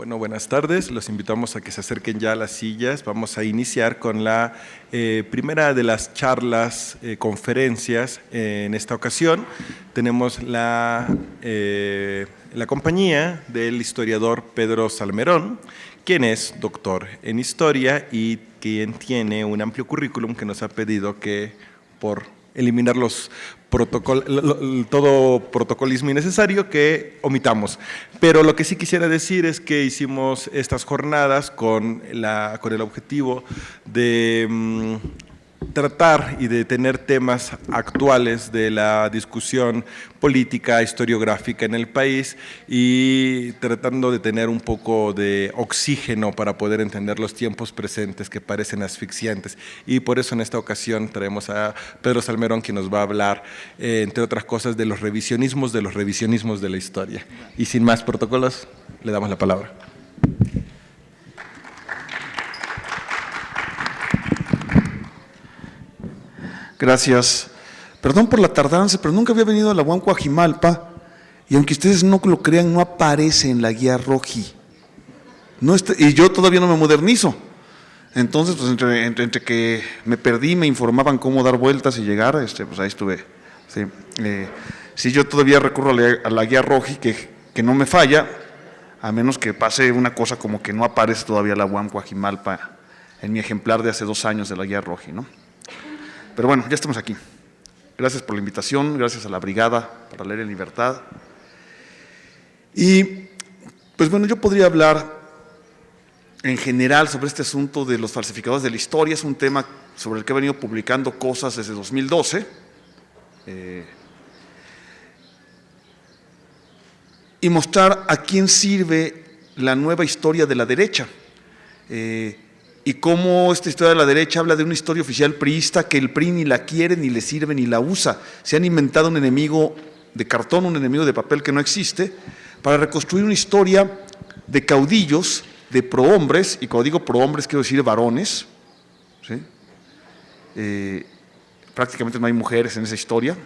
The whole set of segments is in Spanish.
Bueno, buenas tardes. Los invitamos a que se acerquen ya a las sillas. Vamos a iniciar con la primera de las charlas, conferencias. En esta ocasión tenemos la compañía del historiador Pedro Salmerón, quien es doctor en historia y quien tiene un amplio currículum que nos ha pedido que, por eliminar todo protocolismo innecesario, que omitamos. Pero lo que sí quisiera decir es que hicimos estas jornadas con el objetivo de tratar y de tener temas actuales de la discusión política, historiográfica en el país, y tratando de tener un poco de oxígeno para poder entender los tiempos presentes que parecen asfixiantes. Y por eso en esta ocasión traemos a Pedro Salmerón, quien nos va a hablar, entre otras cosas, de los revisionismos de la historia. Y sin más protocolos, le damos la palabra. Gracias. Perdón por la tardanza, pero nunca había venido a la UAM Coajimalpa, y aunque ustedes no lo crean, no aparece en la guía Roji. No está, y yo todavía no me modernizo. Entonces, pues entre que me perdí, me informaban cómo dar vueltas y llegar, pues ahí estuve. Sí, sí, yo todavía recurro a la guía Roji, que no me falla, a menos que pase una cosa como que no aparece todavía la UAM Coajimalpa en mi ejemplar de hace 2 años de la guía Roji, ¿no? Pero bueno, ya estamos aquí. Gracias por la invitación, gracias a la Brigada para Leer en Libertad. Y pues bueno, yo podría hablar en general sobre este asunto de los falsificadores de la historia. Es un tema sobre el que he venido publicando cosas desde 2012. Y mostrar a quién sirve la nueva historia de la derecha. Y cómo esta historia de la derecha habla de una historia oficial priista que el PRI ni la quiere, ni le sirve, ni la usa. Se han inventado un enemigo de cartón, un enemigo de papel que no existe, para reconstruir una historia de caudillos, de prohombres, y cuando digo prohombres quiero decir varones, ¿sí? Prácticamente no hay mujeres en esa historia,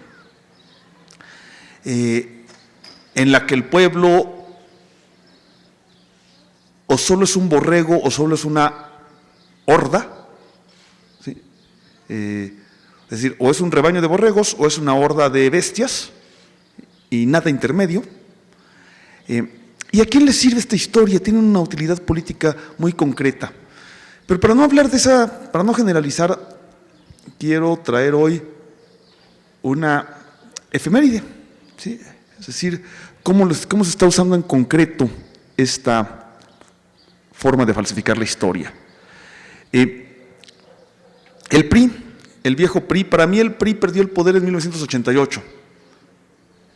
en la que el pueblo o solo es un borrego o solo es una horda, ¿sí? Es decir, o es un rebaño de borregos o es una horda de bestias y nada intermedio. ¿Y a quién le sirve esta historia? Tiene una utilidad política muy concreta. Pero para no hablar de esa, para no generalizar, quiero traer hoy una efeméride, ¿sí? Es decir, cómo se está usando en concreto esta forma de falsificar la historia. El PRI, el viejo PRI, para mí el PRI perdió el poder en 1988.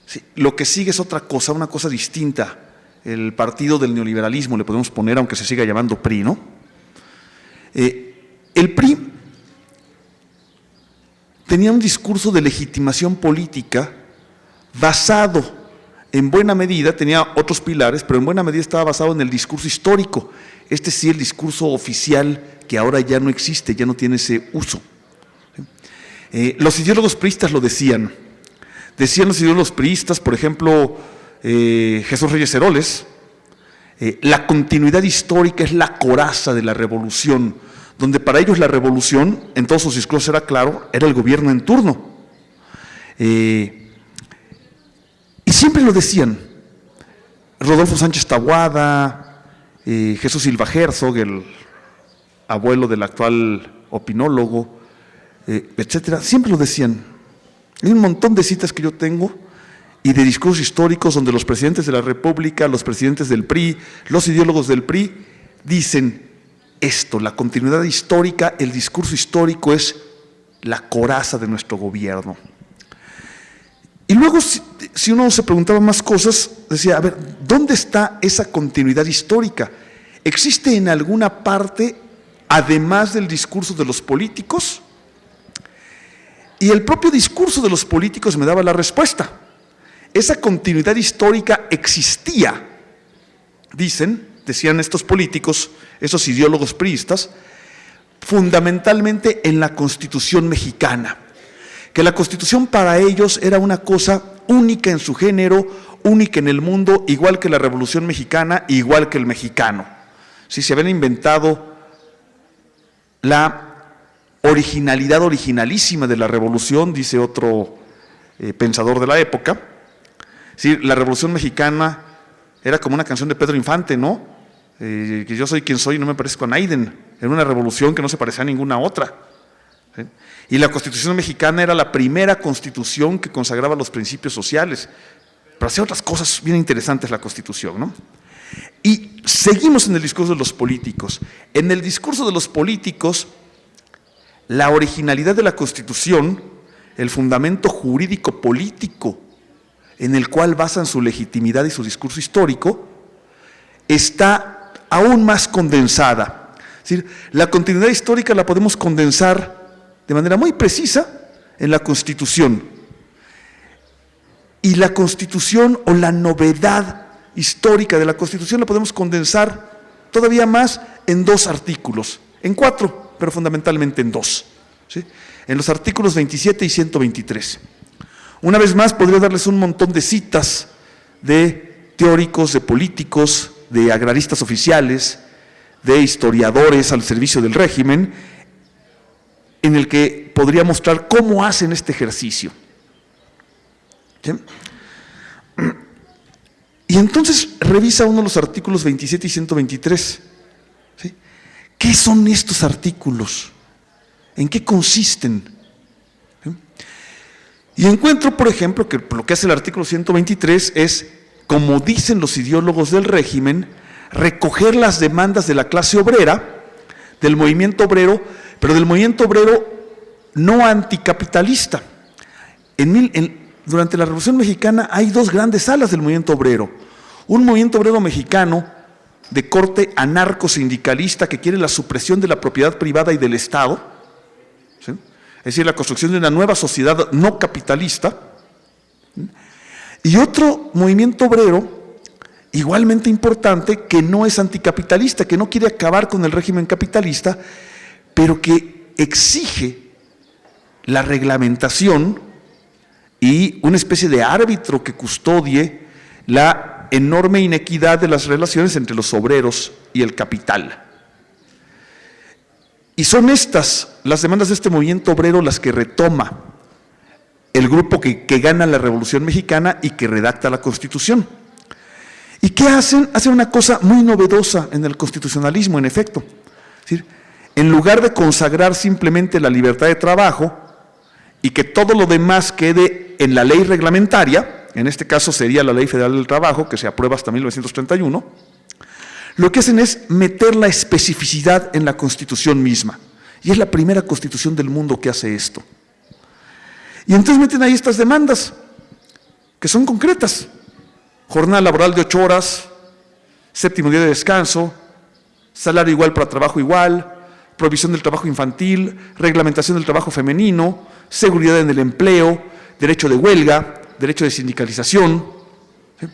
Sí, lo que sigue es otra cosa, una cosa distinta. El partido del neoliberalismo le podemos poner, aunque se siga llamando PRI, ¿no? El PRI tenía un discurso de legitimación política basado en buena medida, tenía otros pilares, pero en buena medida estaba basado en el discurso histórico. Este sí, el discurso oficial, que ahora ya no existe, ya no tiene ese uso. Los ideólogos priistas lo decían. Decían los ideólogos priistas, por ejemplo, Jesús Reyes Heroles, la continuidad histórica es la coraza de la revolución, donde para ellos la revolución, en todos sus discursos era claro, era el gobierno en turno. Y siempre lo decían. Rodolfo Sánchez Taboada, Jesús Silva Herzog, el abuelo del actual opinólogo, etcétera, siempre lo decían. Hay un montón de citas que yo tengo y de discursos históricos donde los presidentes de la República, los presidentes del PRI, los ideólogos del PRI dicen esto: la continuidad histórica, el discurso histórico es la coraza de nuestro gobierno. Y luego, si uno se preguntaba más cosas, decía, a ver, ¿dónde está esa continuidad histórica? ¿Existe en alguna parte, además del discurso de los políticos? Y el propio discurso de los políticos me daba la respuesta. Esa continuidad histórica existía, decían estos políticos, esos ideólogos priistas, fundamentalmente en la Constitución mexicana. Que la Constitución para ellos era una cosa única en su género, única en el mundo, igual que la Revolución Mexicana, igual que el mexicano. Sí, se habían inventado la originalidad originalísima de la revolución, dice otro pensador de la época. Sí, la Revolución Mexicana era como una canción de Pedro Infante, ¿no? Que yo soy quien soy y no me parezco a Naiden. Era una revolución que no se parecía a ninguna otra. ¿Sí? Y la Constitución Mexicana era la primera constitución que consagraba los principios sociales. Pero hacía otras cosas bien interesantes la Constitución, ¿no? Y seguimos en el discurso de los políticos. En el discurso de los políticos, la originalidad de la Constitución, el fundamento jurídico político en el cual basan su legitimidad y su discurso histórico, está aún más condensada. Es decir, la continuidad histórica la podemos condensar de manera muy precisa en la Constitución. Y la Constitución, o la novedad histórica de la Constitución, la podemos condensar todavía más en 2 artículos, en 4, pero fundamentalmente en 2, ¿sí? En los artículos 27 y 123. Una vez más, podría darles un montón de citas de teóricos, de políticos, de agraristas oficiales, de historiadores al servicio del régimen, en el que podría mostrar cómo hacen este ejercicio. ¿Sí? Y entonces revisa uno los artículos 27 y 123. ¿Sí? ¿Qué son estos artículos? ¿En qué consisten? ¿Sí? Y encuentro, por ejemplo, que lo que hace el artículo 123 es, como dicen los ideólogos del régimen, recoger las demandas de la clase obrera, del movimiento obrero, pero del movimiento obrero no anticapitalista. Durante la Revolución Mexicana hay 2 grandes alas del movimiento obrero. Un movimiento obrero mexicano de corte anarco-sindicalista que quiere la supresión de la propiedad privada y del Estado, ¿sí? Es decir, la construcción de una nueva sociedad no capitalista. Y otro movimiento obrero igualmente importante que no es anticapitalista, que no quiere acabar con el régimen capitalista, pero que exige la reglamentación y una especie de árbitro que custodie la enorme inequidad de las relaciones entre los obreros y el capital. Y son estas las demandas de este movimiento obrero las que retoma el grupo que gana la Revolución Mexicana y que redacta la Constitución. ¿Y qué hacen? Hacen una cosa muy novedosa en el constitucionalismo, en efecto. Es decir, en lugar de consagrar simplemente la libertad de trabajo y que todo lo demás quede en la ley reglamentaria, en este caso sería la Ley Federal del Trabajo, que se aprueba hasta 1931, lo que hacen es meter la especificidad en la Constitución misma. Y es la primera Constitución del mundo que hace esto. Y entonces meten ahí estas demandas, que son concretas. Jornada laboral de 8 horas, 7º día de descanso, salario igual para trabajo igual, prohibición del trabajo infantil, reglamentación del trabajo femenino, seguridad en el empleo, derecho de huelga, derecho de sindicalización. ¿Sí?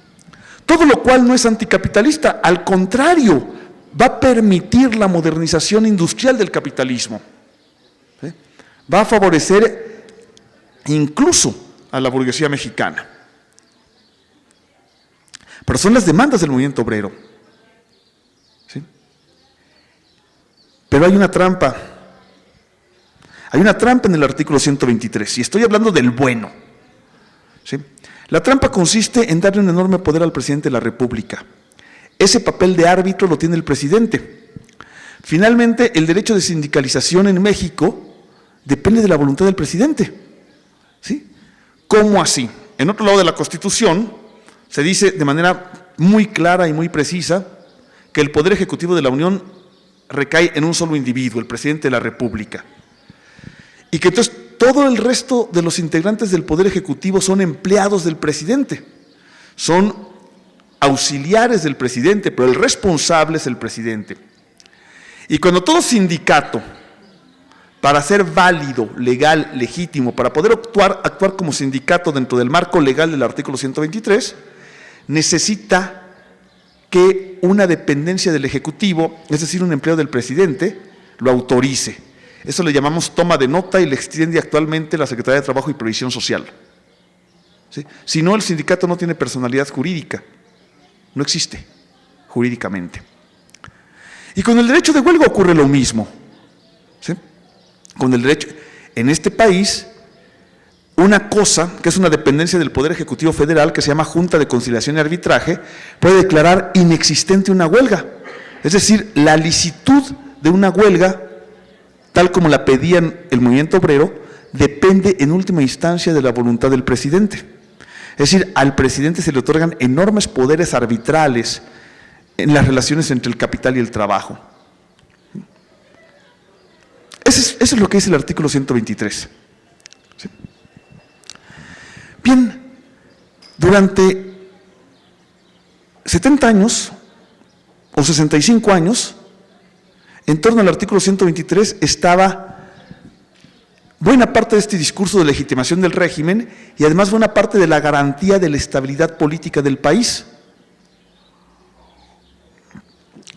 Todo lo cual no es anticapitalista, al contrario, va a permitir la modernización industrial del capitalismo. ¿Sí? Va a favorecer incluso a la burguesía mexicana. Pero son las demandas del movimiento obrero. ¿Sí? Pero hay una trampa. Hay una trampa en el artículo 123, y estoy hablando del bueno. ¿Sí? La trampa consiste en darle un enorme poder al presidente de la República. Ese papel de árbitro lo tiene el presidente. Finalmente, el derecho de sindicalización en México depende de la voluntad del presidente. ¿Sí? ¿Cómo así? En otro lado de la Constitución se dice de manera muy clara y muy precisa que el poder ejecutivo de la Unión recae en un solo individuo, el presidente de la República. Y que entonces todo el resto de los integrantes del Poder Ejecutivo son empleados del presidente, son auxiliares del presidente, pero el responsable es el presidente. Y cuando todo sindicato, para ser válido, legal, legítimo, para poder actuar como sindicato dentro del marco legal del artículo 123, necesita que una dependencia del Ejecutivo, es decir, un empleado del presidente, lo autorice. Eso le llamamos toma de nota y le extiende actualmente la Secretaría de Trabajo y Previsión Social. ¿sí? Si no, el sindicato no tiene personalidad jurídica, no existe jurídicamente. Y con el derecho de huelga ocurre lo mismo, ¿sí? Con el derecho, en este país, una cosa que es una dependencia del Poder Ejecutivo Federal, que se llama Junta de Conciliación y Arbitraje, puede declarar inexistente una huelga. Es decir, la licitud de una huelga, tal como la pedían el movimiento obrero, depende en última instancia de la voluntad del presidente. Es decir, al presidente se le otorgan enormes poderes arbitrales en las relaciones entre el capital y el trabajo. Eso es lo que dice el artículo 123. ¿Sí? Bien, durante 70 años o 65 años, en torno al artículo 123 estaba buena parte de este discurso de legitimación del régimen y además buena parte de la garantía de la estabilidad política del país.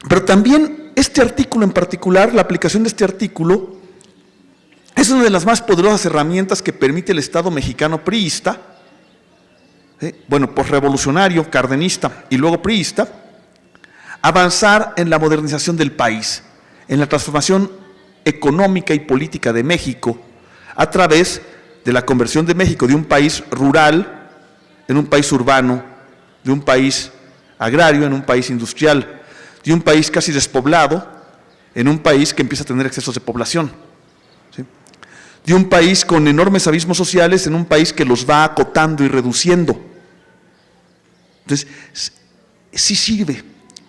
Pero también este artículo en particular, la aplicación de este artículo, es una de las más poderosas herramientas que permite el Estado mexicano priista, bueno, posrevolucionario, cardenista y luego priista, avanzar en la modernización del país, en la transformación económica y política de México, a través de la conversión de México de un país rural en un país urbano, de un país agrario en un país industrial, de un país casi despoblado en un país que empieza a tener excesos de población, ¿sí? De un país con enormes abismos sociales en un país que los va acotando y reduciendo. Entonces, sí sirve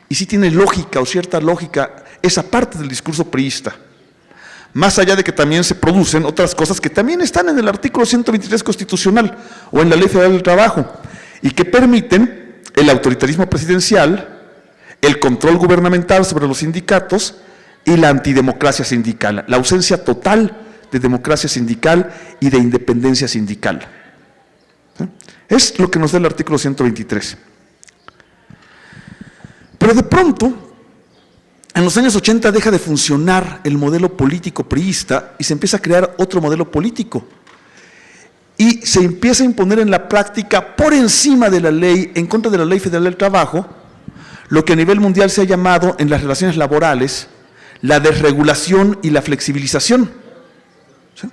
y sí tiene lógica o cierta lógica esa parte del discurso priista. Más allá de que también se producen otras cosas que también están en el artículo 123 constitucional o en la Ley Federal del Trabajo y que permiten el autoritarismo presidencial, el control gubernamental sobre los sindicatos y la antidemocracia sindical, la ausencia total de democracia sindical y de independencia sindical. ¿Sí? Es lo que nos da el artículo 123. Pero de pronto, en los años 80 deja de funcionar el modelo político priista y se empieza a crear otro modelo político. Y se empieza a imponer en la práctica, por encima de la ley, en contra de la Ley Federal del Trabajo, lo que a nivel mundial se ha llamado en las relaciones laborales la desregulación y la flexibilización. ¿Sí?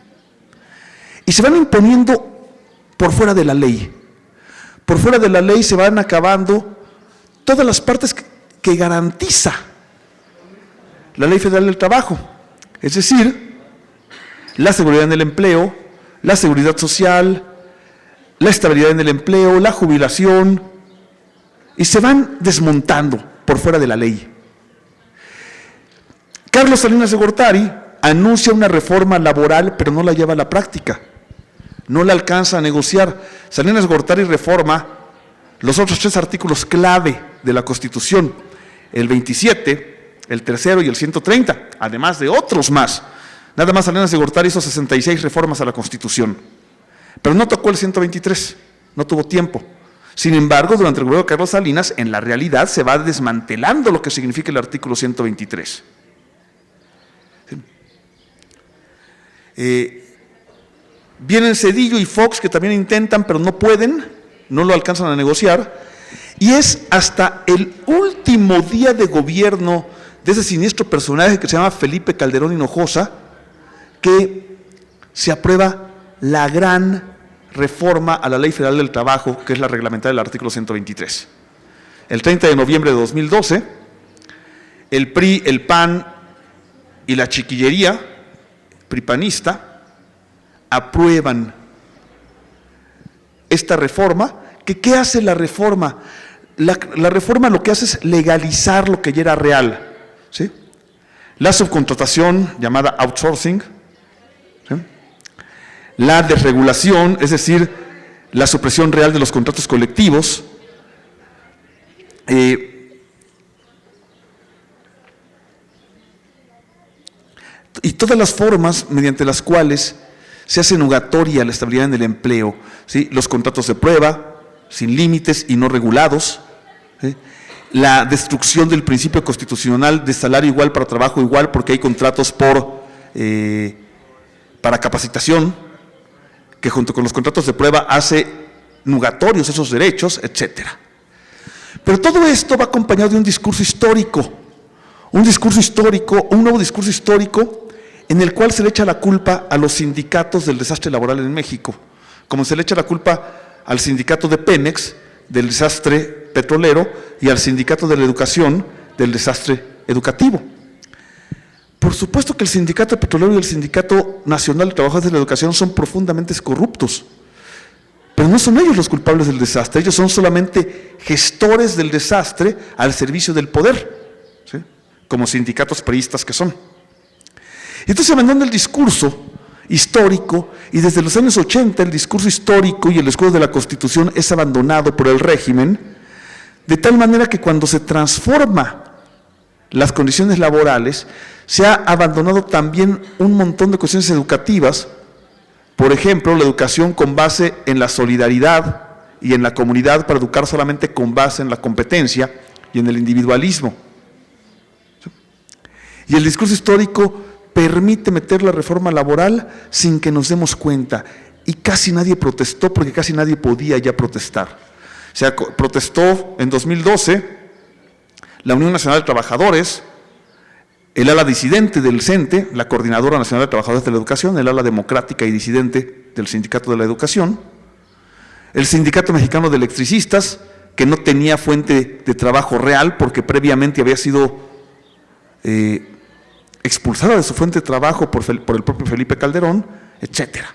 Y se van imponiendo por fuera de la ley. Por fuera de la ley se van acabando todas las partes que garantiza la Ley Federal del Trabajo, es decir, la seguridad en el empleo, la seguridad social, la estabilidad en el empleo, la jubilación, y se van desmontando por fuera de la ley. Carlos Salinas de Gortari anuncia una reforma laboral, pero no la lleva a la práctica, no la alcanza a negociar. Salinas de Gortari reforma los otros 3 artículos clave de la Constitución, el 27, el 3º y el 130, además de otros más. Nada más Salinas de Gortari hizo 66 reformas a la Constitución, pero no tocó el 123, no tuvo tiempo. Sin embargo, durante el gobierno de Carlos Salinas, en la realidad se va desmantelando lo que significa el artículo 123. Vienen Zedillo y Fox, que también intentan, pero no pueden, no lo alcanzan a negociar, y es hasta el último día de gobierno de ese siniestro personaje que se llama Felipe Calderón Hinojosa, que se aprueba la gran reforma a la Ley Federal del Trabajo, que es la reglamentaria del artículo 123. El 30 de noviembre de 2012, el PRI, el PAN y la chiquillería pripanista aprueban esta reforma. ¿Qué hace la reforma? La reforma lo que hace es legalizar lo que ya era real, ¿sí? La subcontratación, llamada outsourcing, ¿sí? La desregulación, es decir, la supresión real de los contratos colectivos, y todas las formas mediante las cuales se hace nugatoria la estabilidad en el empleo, ¿sí? Los contratos de prueba, sin límites y no regulados, ¿sí? La destrucción del principio constitucional de salario igual para trabajo igual, porque hay contratos para capacitación, que junto con los contratos de prueba hace nugatorios esos derechos, etc. Pero todo esto va acompañado de un discurso histórico, un nuevo discurso histórico en el cual se le echa la culpa a los sindicatos del desastre laboral en México, como se le echa la culpa al sindicato de Pemex del desastre petrolero y al sindicato de la educación del desastre educativo. Por supuesto que el sindicato petrolero y el sindicato nacional de trabajadores de la educación son profundamente corruptos, pero no son ellos los culpables del desastre, ellos son solamente gestores del desastre al servicio del poder, ¿sí?, como sindicatos priistas que son. Y entonces se abandona el discurso histórico, y desde los años 80 el discurso histórico y el escudo de la Constitución es abandonado por el régimen, de tal manera que cuando se transforma las condiciones laborales, se ha abandonado también un montón de cuestiones educativas, por ejemplo, la educación con base en la solidaridad y en la comunidad para educar solamente con base en la competencia y en el individualismo. Y el discurso histórico permite meter la reforma laboral sin que nos demos cuenta, y casi nadie protestó porque casi nadie podía ya protestar. O sea, protestó en 2012 la Unión Nacional de Trabajadores, el ala disidente del CENTE, la Coordinadora Nacional de Trabajadores de la Educación, el ala democrática y disidente del Sindicato de la Educación, el Sindicato Mexicano de Electricistas, que no tenía fuente de trabajo real porque previamente había sido expulsada de su fuente de trabajo por el propio Felipe Calderón, etcétera.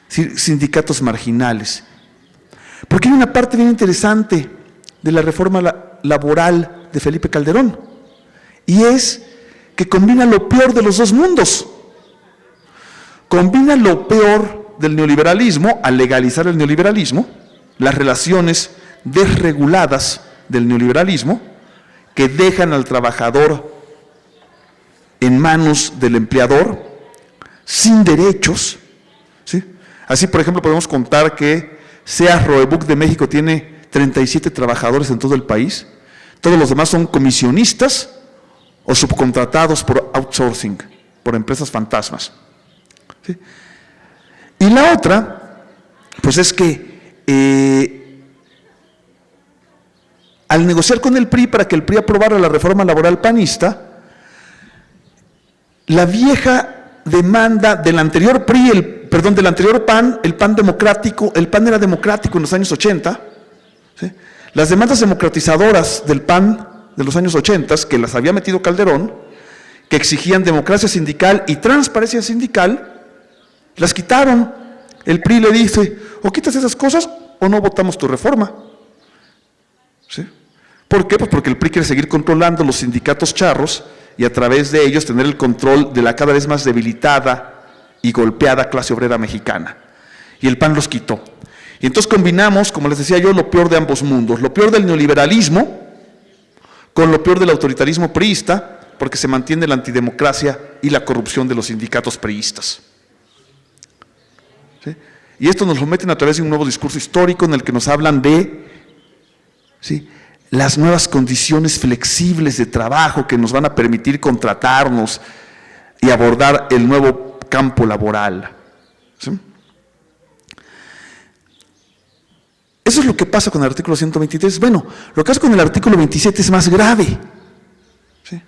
Sindicatos marginales. Porque hay una parte bien interesante de la reforma laboral de Felipe Calderón, y es que combina lo peor de los dos mundos. Combina lo peor del neoliberalismo al legalizar el neoliberalismo, las relaciones desreguladas del neoliberalismo que dejan al trabajador en manos del empleador, sin derechos, ¿sí? Así, por ejemplo, podemos contar que Sears Roebuck de México tiene 37 trabajadores en todo el país, todos los demás son comisionistas o subcontratados por outsourcing, por empresas fantasmas, ¿sí? Y la otra, pues es que al negociar con el PRI para que el PRI aprobara la reforma laboral panista, la vieja demanda del anterior PRI, del anterior PAN, el PAN democrático, el PAN era democrático en los años 80, ¿sí? Las demandas democratizadoras del PAN de los años 80, que las había metido Calderón, que exigían democracia sindical y transparencia sindical, las quitaron. El PRI le dice, o quitas esas cosas o no votamos tu reforma, ¿sí? ¿Por qué? Pues porque el PRI quiere seguir controlando los sindicatos charros y a través de ellos tener el control de la cada vez más debilitada y golpeada clase obrera mexicana. Y el PAN los quitó. Y entonces combinamos, como les decía yo, lo peor de ambos mundos, lo peor del neoliberalismo con lo peor del autoritarismo priista, porque se mantiene la antidemocracia y la corrupción de los sindicatos priistas. ¿Sí? Y esto nos lo meten a través de un nuevo discurso histórico en el que nos hablan de, ¿sí?, las nuevas condiciones flexibles de trabajo que nos van a permitir contratarnos y abordar el nuevo campo laboral. ¿Sí? Eso es lo que pasa con el artículo 123. Bueno, lo que pasa con el artículo 27 es más grave. ¿Sí?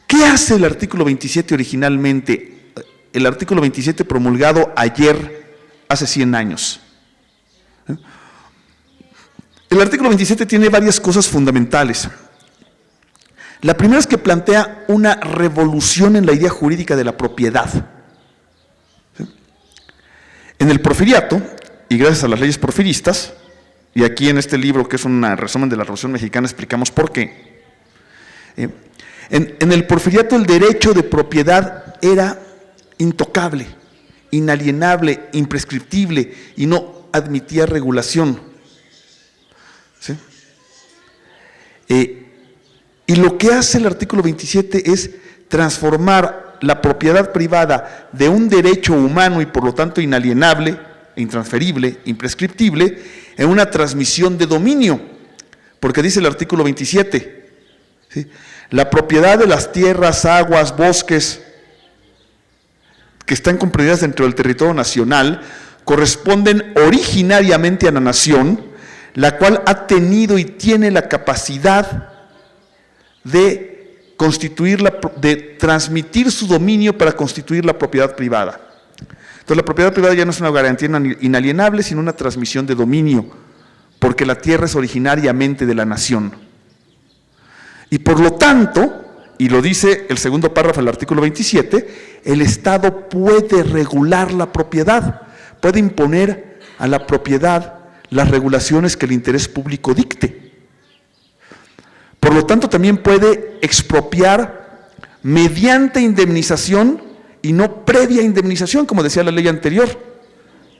¿Qué hace el artículo 27 originalmente? El artículo 27 promulgado ayer, hace 100 años. ¿Sí? El artículo 27 tiene varias cosas fundamentales. La primera es que plantea una revolución en la idea jurídica de la propiedad. ¿Sí? En el porfiriato, y gracias a las leyes porfiristas, y aquí en este libro, que es un resumen de la Revolución Mexicana, explicamos por qué. En el porfiriato el derecho de propiedad era intocable, inalienable, imprescriptible y no admitía regulación. ¿Sí? Y lo que hace el artículo 27 es transformar la propiedad privada de un derecho humano y por lo tanto inalienable, intransferible, imprescriptible, en una transmisión de dominio, porque dice el artículo 27, ¿sí?, la propiedad de las tierras, aguas, bosques que están comprendidas dentro del territorio nacional corresponden originariamente a la nación, la cual ha tenido y tiene la capacidad de transmitir su dominio para constituir la propiedad privada. Entonces la propiedad privada ya no es una garantía inalienable, sino una transmisión de dominio, porque la tierra es originariamente de la nación. Y por lo tanto, y lo dice el segundo párrafo del artículo 27, el Estado puede regular la propiedad, puede imponer a la propiedad las regulaciones que el interés público dicte. Por lo tanto, también puede expropiar mediante indemnización y no previa indemnización, como decía la ley anterior,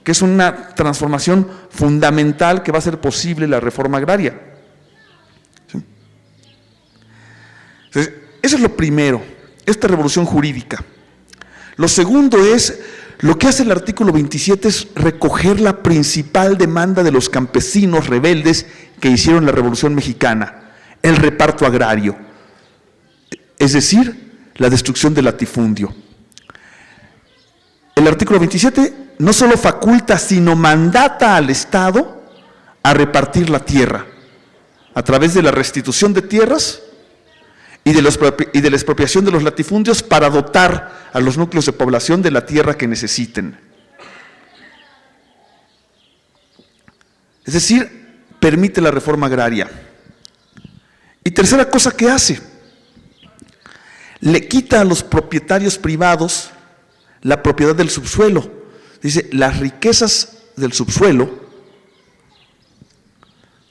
que es una transformación fundamental que va a hacer posible la reforma agraria. ¿Sí? Entonces, eso es lo primero, esta revolución jurídica. Lo segundo es, lo que hace el artículo 27 es recoger la principal demanda de los campesinos rebeldes que hicieron la Revolución Mexicana, el reparto agrario, es decir, la destrucción del latifundio. El artículo 27 no solo faculta, sino mandata al Estado a repartir la tierra a través de la restitución de tierras y de la expropiación de los latifundios para dotar a los núcleos de población de la tierra que necesiten. Es decir, permite la reforma agraria. Y tercera cosa que hace, le quita a los propietarios privados la propiedad del subsuelo. Dice, las riquezas del subsuelo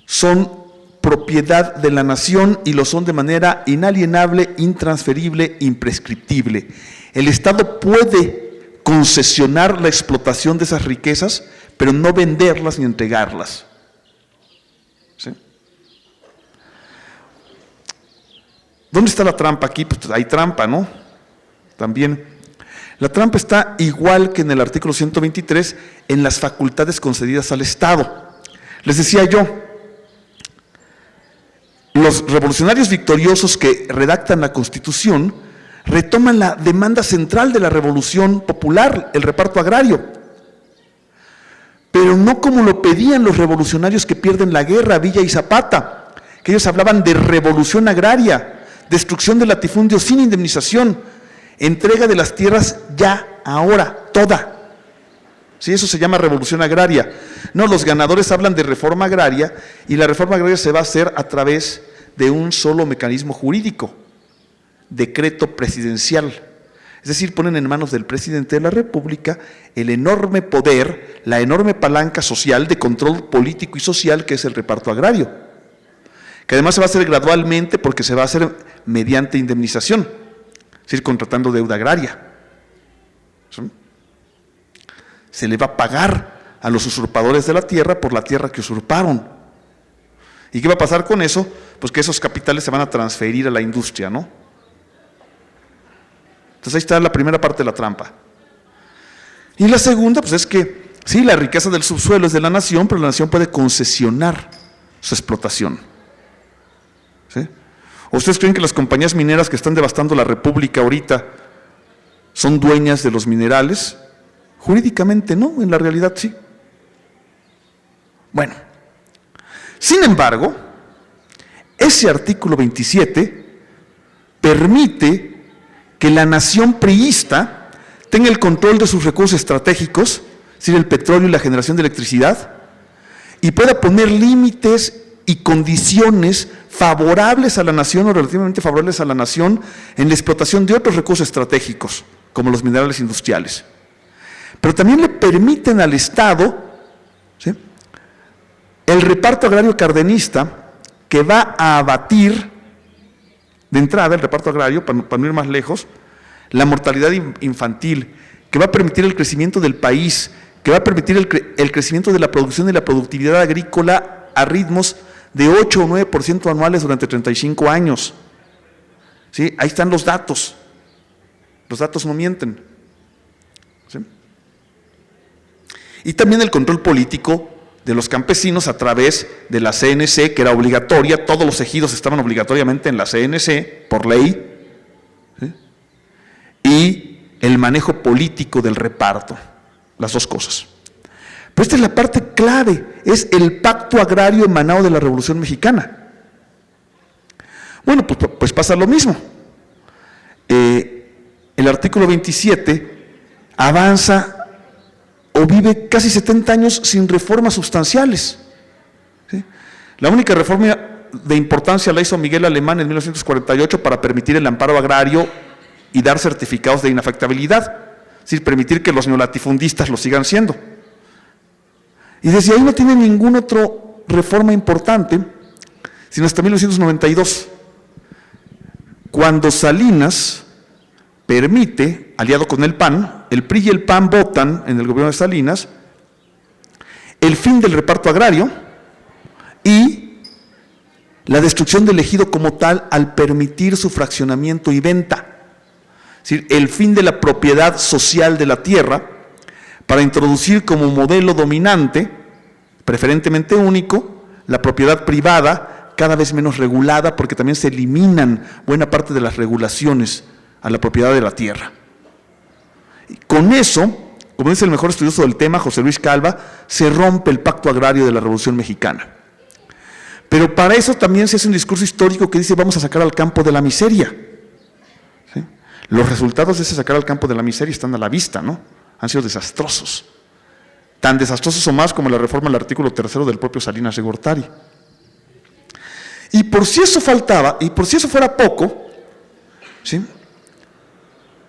son propiedad de la nación y lo son de manera inalienable, intransferible, imprescriptible. El Estado puede concesionar la explotación de esas riquezas, pero no venderlas ni entregarlas. ¿Sí? ¿Dónde está la trampa aquí? Pues hay trampa, ¿no? También. La trampa está igual que en el artículo 123 en las facultades concedidas al Estado. Les decía yo, los revolucionarios victoriosos que redactan la Constitución retoman la demanda central de la Revolución Popular, el reparto agrario, pero no como lo pedían los revolucionarios que pierden la guerra, Villa y Zapata, que ellos hablaban de revolución agraria, destrucción del latifundio sin indemnización, entrega de las tierras ya, ahora, toda. Sí, eso se llama revolución agraria. No, los ganadores hablan de reforma agraria y la reforma agraria se va a hacer a través de un solo mecanismo jurídico, decreto presidencial. Es decir, ponen en manos del presidente de la República el enorme poder, la enorme palanca social de control político y social que es el reparto agrario, que además se va a hacer gradualmente porque se va a hacer mediante indemnización, es decir, contratando deuda agraria. ¿Sí? Se le va a pagar a los usurpadores de la tierra por la tierra que usurparon. ¿Y qué va a pasar con eso? Pues que esos capitales se van a transferir a la industria, ¿no? Entonces ahí está la primera parte de la trampa. Y la segunda, pues es que, sí, la riqueza del subsuelo es de la nación, pero la nación puede concesionar su explotación. ¿Sí? ¿O ustedes creen que las compañías mineras que están devastando la República ahorita son dueñas de los minerales? Jurídicamente no, en la realidad sí. Bueno, sin embargo, ese artículo 27 permite que la nación priista tenga el control de sus recursos estratégicos, es decir, el petróleo y la generación de electricidad, y pueda poner límites y condiciones favorables a la nación o relativamente favorables a la nación en la explotación de otros recursos estratégicos, como los minerales industriales. Pero también le permiten al Estado, ¿sí?, el reparto agrario cardenista, que va a abatir de entrada, el reparto agrario, para no ir más lejos, la mortalidad infantil, que va a permitir el crecimiento del país, que va a permitir el crecimiento de la producción y la productividad agrícola a ritmos de 8 o 9% anuales durante 35 años. ¿Sí? Ahí están los datos no mienten. ¿Sí? Y también el control político de los campesinos a través de la CNC, que era obligatoria, todos los ejidos estaban obligatoriamente en la CNC, por ley, ¿sí?, y el manejo político del reparto, las dos cosas. Pero esta es la parte clave, es el pacto agrario emanado de la Revolución Mexicana. Bueno, pues pasa lo mismo. El artículo 27 avanza o vive casi 70 años sin reformas sustanciales. ¿Sí? La única reforma de importancia la hizo Miguel Alemán en 1948 para permitir el amparo agrario y dar certificados de inafectabilidad, es decir, permitir que los neolatifundistas lo sigan siendo. Y desde ahí no tiene ninguna otra reforma importante, sino hasta 1992, cuando Salinas permite, aliado con el PAN, el PRI y el PAN votan en el gobierno de Salinas, el fin del reparto agrario y la destrucción del ejido como tal al permitir su fraccionamiento y venta. Es decir, el fin de la propiedad social de la tierra para introducir como modelo dominante, preferentemente único, la propiedad privada cada vez menos regulada, porque también se eliminan buena parte de las regulaciones a la propiedad de la tierra. Y con eso, como dice el mejor estudioso del tema, José Luis Calva, se rompe el pacto agrario de la Revolución Mexicana. Pero para eso también se hace un discurso histórico que dice vamos a sacar al campo de la miseria. ¿Sí? Los resultados de ese sacar al campo de la miseria están a la vista, ¿no? Han sido desastrosos. Tan desastrosos o más como la reforma del artículo 3 del propio Salinas de Gortari. Y por si eso faltaba, y por si eso fuera poco, ¿sí?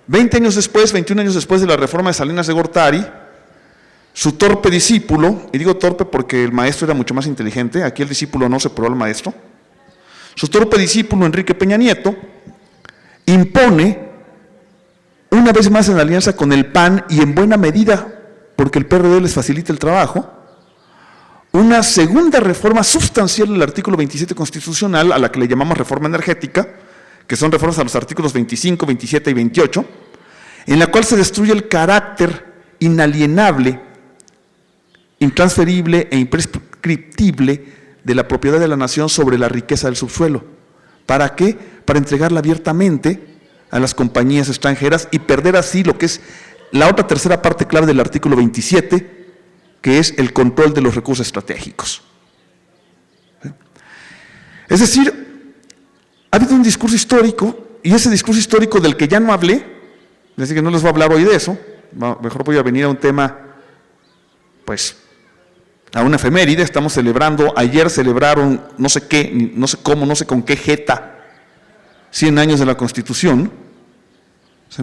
20 años después, 21 años después de la reforma de Salinas de Gortari, su torpe discípulo, y digo torpe porque el maestro era mucho más inteligente, aquí el discípulo no se probó al maestro, su torpe discípulo Enrique Peña Nieto impone, una vez más en alianza con el PAN y en buena medida porque el PRD les facilita el trabajo, una segunda reforma sustancial del artículo 27 constitucional, a la que le llamamos reforma energética, que son reformas a los artículos 25, 27 y 28, en la cual se destruye el carácter inalienable, intransferible e imprescriptible de la propiedad de la nación sobre la riqueza del subsuelo. ¿Para qué? Para entregarla abiertamente a las compañías extranjeras y perder así lo que es la otra tercera parte clave del artículo 27, que es el control de los recursos estratégicos. Es decir, ha habido un discurso histórico, y ese discurso histórico del que ya no hablé, así que no les voy a hablar hoy de eso, mejor voy a venir a un tema, pues, a una efeméride. Estamos celebrando, ayer celebraron no sé qué, no sé cómo, no sé con qué jeta, 100 años de la Constitución. ¿Sí?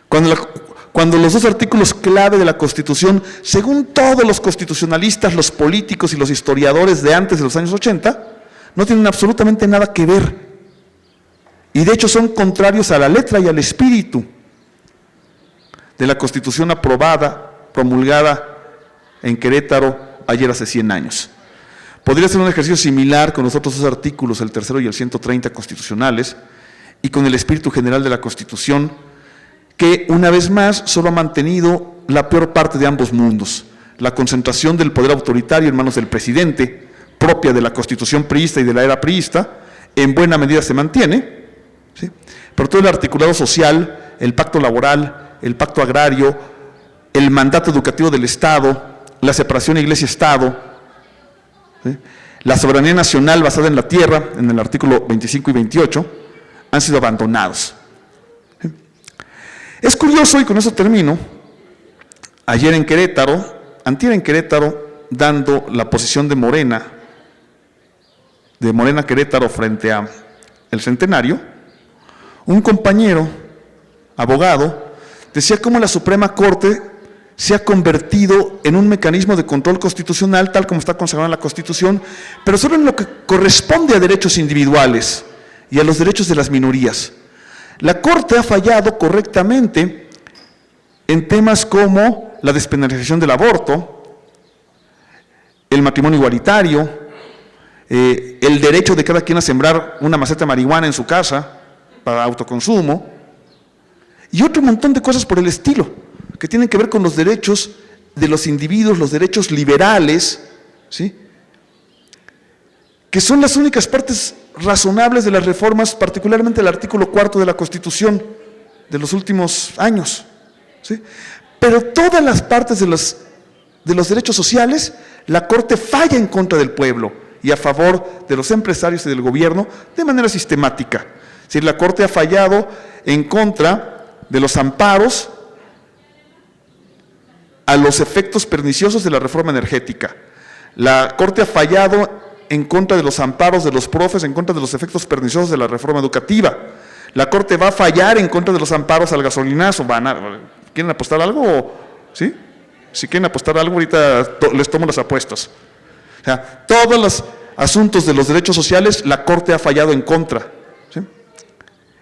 Cuando los dos artículos clave de la Constitución, según todos los constitucionalistas, los políticos y los historiadores de antes de los años 80, no tienen absolutamente nada que ver. Y de hecho son contrarios a la letra y al espíritu de la Constitución aprobada, promulgada en Querétaro ayer hace 100 años. Podría ser un ejercicio similar con los otros dos artículos, el 3 y el 130 constitucionales, y con el espíritu general de la Constitución, que una vez más solo ha mantenido la peor parte de ambos mundos, la concentración del poder autoritario en manos del presidente, propia de la Constitución priista y de la era priista, en buena medida se mantiene, ¿sí? Pero todo el articulado social, el pacto laboral, el pacto agrario, el mandato educativo del Estado, la separación Iglesia-Estado, ¿sí? La soberanía nacional basada en la tierra, en el artículo 25 y 28, han sido abandonados. ¿Sí? Es curioso, y con eso termino, ayer en Querétaro, antier en Querétaro, dando la posición de Morena Querétaro frente a el Centenario, un compañero, abogado, decía cómo la Suprema Corte se ha convertido en un mecanismo de control constitucional, tal como está consagrado en la Constitución, pero solo en lo que corresponde a derechos individuales y a los derechos de las minorías. La Corte ha fallado correctamente en temas como la despenalización del aborto, el matrimonio igualitario, el derecho de cada quien a sembrar una maceta de marihuana en su casa para autoconsumo, y otro montón de cosas por el estilo, que tienen que ver con los derechos de los individuos, los derechos liberales, ¿sí? Que son las únicas partes razonables de las reformas, particularmente el artículo 4 de la Constitución de los últimos años, ¿sí? Pero todas las partes de las de los derechos sociales, la Corte falla en contra del pueblo y a favor de los empresarios y del gobierno de manera sistemática. Es decir, la Corte ha fallado en contra de los amparos a los efectos perniciosos de la reforma energética. La Corte ha fallado en contra de los amparos de los profes, en contra de los efectos perniciosos de la reforma educativa. La Corte va a fallar en contra de los amparos al gasolinazo. ¿Quieren apostar algo? ¿Sí? Si quieren apostar algo, ahorita les tomo las apuestas. O sea, todos los asuntos de los derechos sociales, la Corte ha fallado en contra. ¿Sí?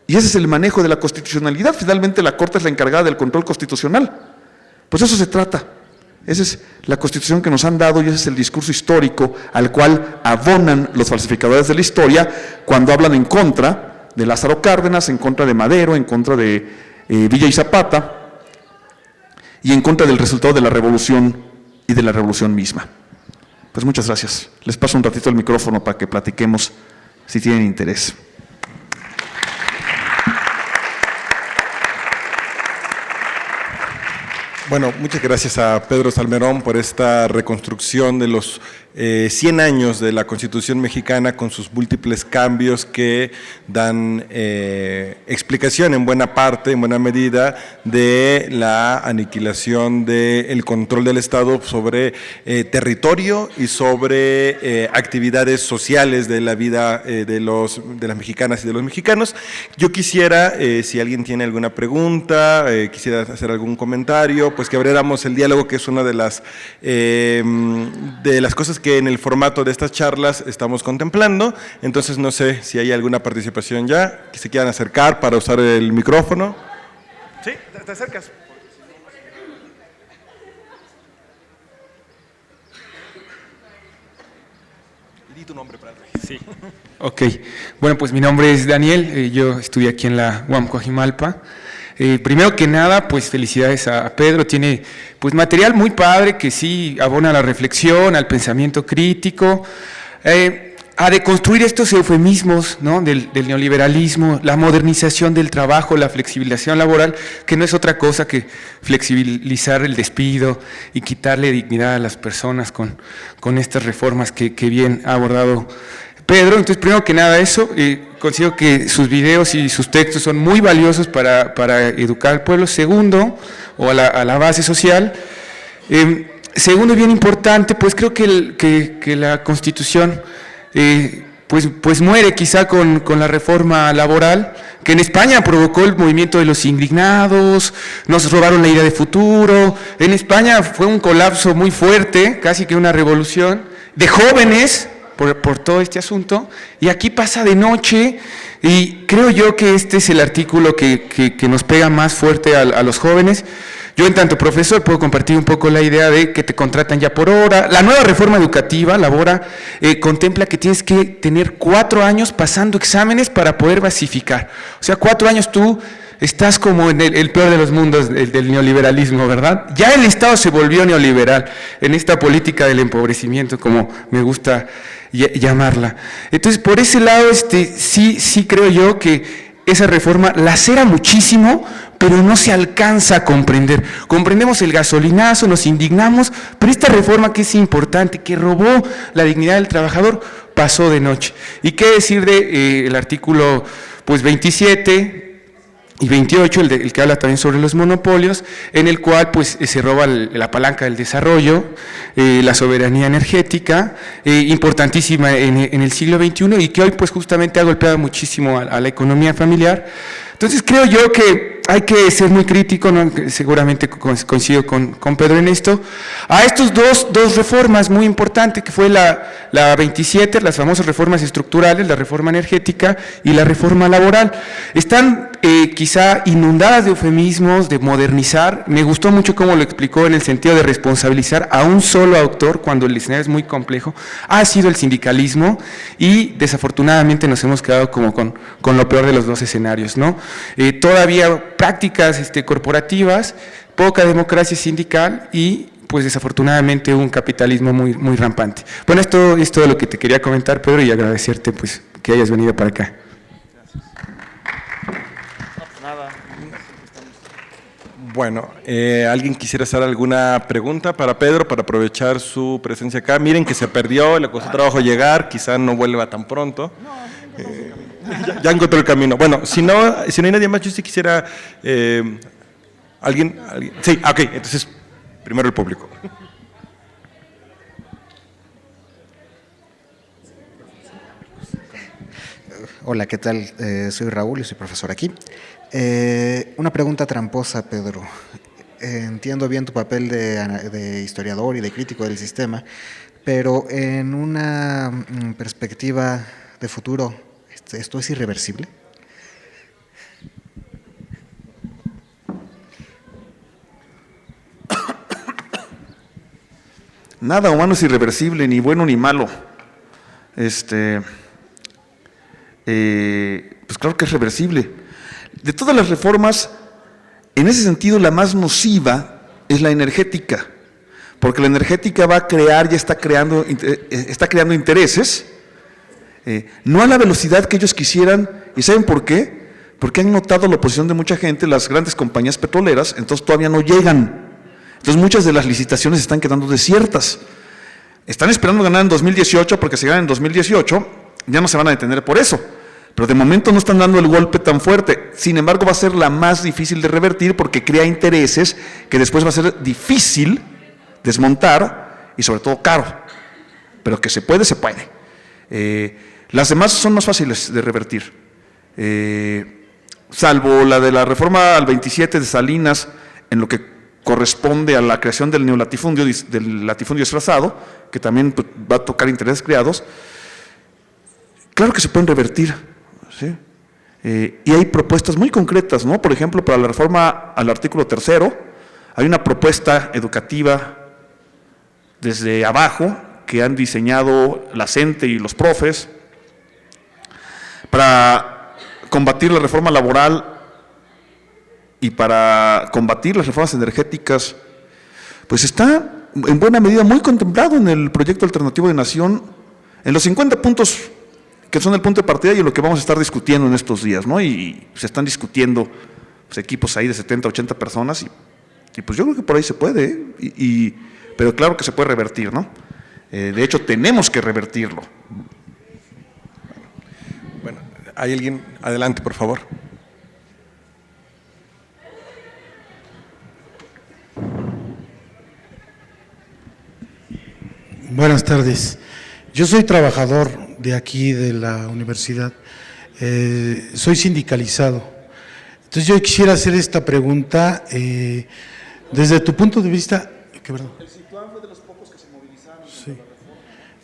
Y ese es el manejo de la constitucionalidad. Finalmente, la Corte es la encargada del control constitucional. Pues eso se trata. Esa es la Constitución que nos han dado y ese es el discurso histórico al cual abonan los falsificadores de la historia cuando hablan en contra de Lázaro Cárdenas, en contra de Madero, en contra de Villa y Zapata y en contra del resultado de la revolución y de la revolución misma. Pues muchas gracias. Les paso un ratito el micrófono para que platiquemos si tienen interés. Bueno, muchas gracias a Pedro Salmerón por esta reconstrucción de los 100 años de la Constitución mexicana con sus múltiples cambios que dan explicación en buena parte, en buena medida, de la aniquilación del control del Estado sobre territorio y sobre actividades sociales de la vida de las mexicanas y de los mexicanos. Yo quisiera, si alguien tiene alguna pregunta, quisiera hacer algún comentario, pues que abriéramos el diálogo, que es una de las cosas que en el formato de estas charlas estamos contemplando. Entonces no sé si hay alguna participación ya, que se quieran acercar para usar el micrófono. Sí, te acercas. Di tu nombre para el registro. Sí. Ok. Bueno, pues mi nombre es Daniel, yo estudié aquí en la UAM Coajimalpa. Primero que nada, pues felicidades a Pedro, tiene pues material muy padre que sí abona a la reflexión, al pensamiento crítico, a deconstruir estos eufemismos, ¿no?, del neoliberalismo, la modernización del trabajo, la flexibilización laboral, que no es otra cosa que flexibilizar el despido y quitarle dignidad a las personas con estas reformas que bien ha abordado Pedro. Entonces, primero que nada eso, considero que sus videos y sus textos son muy valiosos para educar al pueblo. Segundo, o a la base social. Segundo, bien importante, pues creo que la Constitución pues muere quizá con la reforma laboral, que en España provocó el movimiento de los indignados, nos robaron la idea de futuro. En España fue un colapso muy fuerte, casi que una revolución, de jóvenes, por todo este asunto, y aquí pasa de noche, y creo yo que este es el artículo que nos pega más fuerte a los jóvenes. Yo, en tanto profesor, puedo compartir un poco la idea de que te contratan ya por hora. La nueva reforma educativa, la Bora, contempla que tienes que tener 4 años pasando exámenes para poder basificar. O sea, 4 años tú estás como en el peor de los mundos del neoliberalismo, ¿verdad? Ya el Estado se volvió neoliberal en esta política del empobrecimiento, como me gusta llamarla. Entonces, por ese lado, sí creo yo que esa reforma lacera muchísimo, pero no se alcanza a comprender. Comprendemos el gasolinazo, nos indignamos, pero esta reforma que es importante, que robó la dignidad del trabajador, pasó de noche. ¿Y qué decir del artículo 27 y 28, el que habla también sobre los monopolios, en el cual pues se roba la palanca del desarrollo, la soberanía energética, importantísima en el siglo XXI, y que hoy pues justamente ha golpeado muchísimo a la economía familiar? Entonces creo yo que hay que ser muy crítico, ¿no? Seguramente coincido con Pedro en esto, a estos dos reformas muy importantes, que fue la 27, las famosas reformas estructurales, la reforma energética y la reforma laboral. Están quizá inundadas de eufemismos, de modernizar. Me gustó mucho cómo lo explicó en el sentido de responsabilizar a un solo autor cuando el escenario es muy complejo. Ha sido el sindicalismo y desafortunadamente nos hemos quedado como con lo peor de los dos escenarios, ¿no? Todavía prácticas corporativas, poca democracia sindical y pues desafortunadamente un capitalismo muy, muy rampante. Bueno, esto es todo lo que te quería comentar, Pedro, y agradecerte pues que hayas venido para acá. Bueno, ¿alguien quisiera hacer alguna pregunta para Pedro para aprovechar su presencia acá? Miren que se perdió, le costó trabajo llegar, quizá no vuelva tan pronto. Ya encontró el camino. Bueno, si no hay nadie más, yo sí quisiera... ¿Alguien? Sí, ok, entonces primero el público. Hola, ¿qué tal? Soy Raúl y soy profesor aquí. Una pregunta tramposa, Pedro. Entiendo bien tu papel de historiador y de crítico del sistema, pero en una perspectiva de futuro, ¿esto es irreversible? Nada humano es irreversible, ni bueno ni malo. Pues claro que es reversible. De todas las reformas, en ese sentido la más nociva es la energética, porque la energética va a crear, ya está creando intereses, no a la velocidad que ellos quisieran. ¿Y saben por qué? Porque han notado la oposición de mucha gente, las grandes compañías petroleras, entonces todavía no llegan. Entonces muchas de las licitaciones están quedando desiertas. Están esperando ganar en 2018, porque si ganan en 2018 ya no se van a detener por eso. Pero de momento no están dando el golpe tan fuerte. Sin embargo, va a ser la más difícil de revertir porque crea intereses que después va a ser difícil desmontar y sobre todo caro. Pero que se puede, se puede. Las demás son más fáciles de revertir. Salvo la de la reforma al 27 de Salinas, en lo que corresponde a la creación del neolatifundio, del latifundio disfrazado, que también pues, va a tocar intereses creados. Claro que se pueden revertir, ¿sí? Y hay propuestas muy concretas, ¿no? Por ejemplo, para la reforma al artículo 3º, hay una propuesta educativa desde abajo que han diseñado la CENTE y los profes para combatir la reforma laboral y para combatir las reformas energéticas. Pues está en buena medida muy contemplado en el proyecto alternativo de nación, en los 50 puntos que son el punto de partida y lo que vamos a estar discutiendo en estos días, ¿no? Y se están discutiendo pues, equipos ahí de 70, 80 personas y pues yo creo que por ahí se puede, pero claro que se puede revertir, ¿no? De hecho, tenemos que revertirlo. Bueno, ¿hay alguien? Adelante, por favor. Buenas tardes. Yo soy trabajador de aquí, de la universidad. Soy sindicalizado. Entonces yo quisiera hacer esta pregunta desde tu punto de vista. ¿Qué, perdón? El Situam fue de los pocos que se movilizaron. Sí,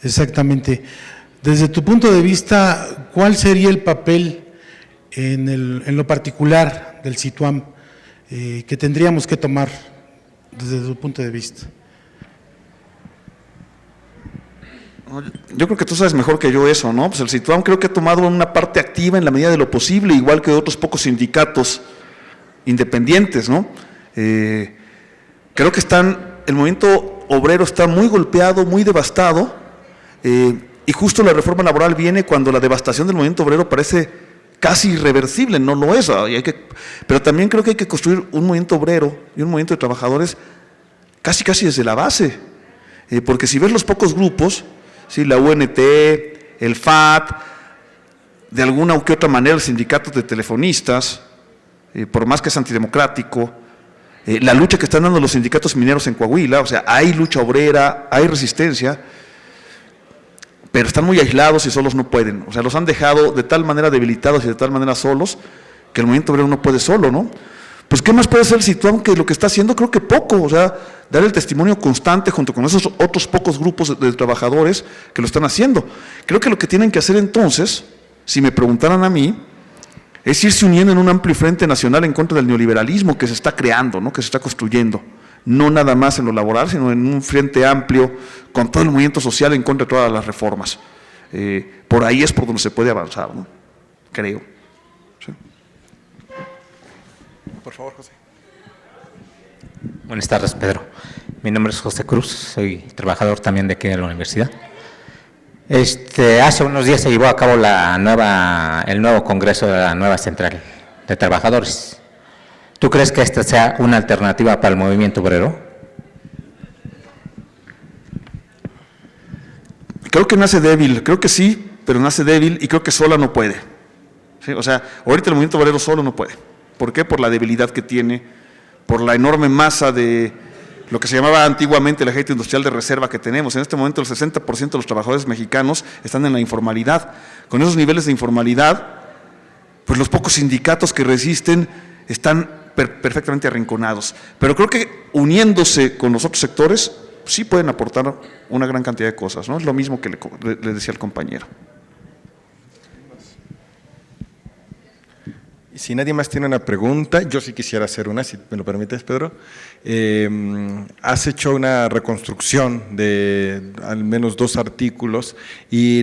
exactamente. Desde tu punto de vista, ¿cuál sería el papel en lo particular del Situam que tendríamos que tomar desde tu punto de vista? Yo creo que tú sabes mejor que yo eso, ¿no? Pues el Situam creo que ha tomado una parte activa en la medida de lo posible, igual que otros pocos sindicatos independientes, ¿no? Creo que el movimiento obrero está muy golpeado, muy devastado, y justo la reforma laboral viene cuando la devastación del movimiento obrero parece casi irreversible, no lo es, pero también creo que hay que construir un movimiento obrero y un movimiento de trabajadores casi desde la base, porque si ves los pocos grupos, ¿sí? La UNT, el FAT, de alguna u que otra manera el sindicato de telefonistas, por más que es antidemocrático, la lucha que están dando los sindicatos mineros en Coahuila, o sea, hay lucha obrera, hay resistencia, pero están muy aislados y solos no pueden, o sea, los han dejado de tal manera debilitados y de tal manera solos, que el movimiento obrero no puede solo, ¿no? Pues, ¿qué más puede hacer el Situam que lo que está haciendo? Creo que poco, o sea, dar el testimonio constante junto con esos otros pocos grupos de trabajadores que lo están haciendo. Creo que lo que tienen que hacer entonces, si me preguntaran a mí, es irse uniendo en un amplio frente nacional en contra del neoliberalismo que se está creando, ¿no? Que se está construyendo, no nada más en lo laboral, sino en un frente amplio con todo el movimiento social en contra de todas las reformas. Por ahí es por donde se puede avanzar, ¿no? Creo. ¿Sí? Por favor, José. Buenas tardes, Pedro. Mi nombre es José Cruz, soy trabajador también de aquí de la universidad. Hace unos días se llevó a cabo el nuevo congreso de la nueva central de trabajadores. ¿Tú crees que esta sea una alternativa para el movimiento obrero? Creo que nace débil, creo que sí, pero nace débil y creo que sola no puede. ¿Sí? O sea, ahorita el movimiento obrero solo no puede. ¿Por qué? Por la debilidad que tiene, por la enorme masa de lo que se llamaba antiguamente el ejército industrial de reserva que tenemos. En este momento el 60% de los trabajadores mexicanos están en la informalidad. Con esos niveles de informalidad, pues los pocos sindicatos que resisten están perfectamente arrinconados. Pero creo que uniéndose con los otros sectores, sí pueden aportar una gran cantidad de cosas, ¿no? Es lo mismo que le decía el compañero. Si nadie más tiene una pregunta, yo sí quisiera hacer una, si me lo permites, Pedro. Has hecho una reconstrucción de al menos 2 artículos y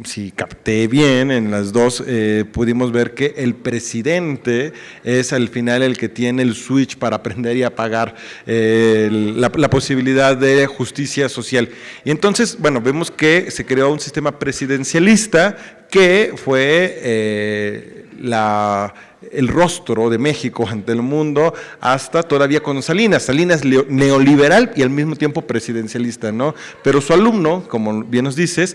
si capté bien, en las 2 pudimos ver que el presidente es al final el que tiene el switch para aprender y apagar la posibilidad de justicia social. Y entonces, bueno, vemos que se creó un sistema presidencialista que fue el rostro de México ante el mundo hasta todavía con Salinas. Salinas neoliberal y al mismo tiempo presidencialista, ¿no? Pero su alumno, como bien nos dices,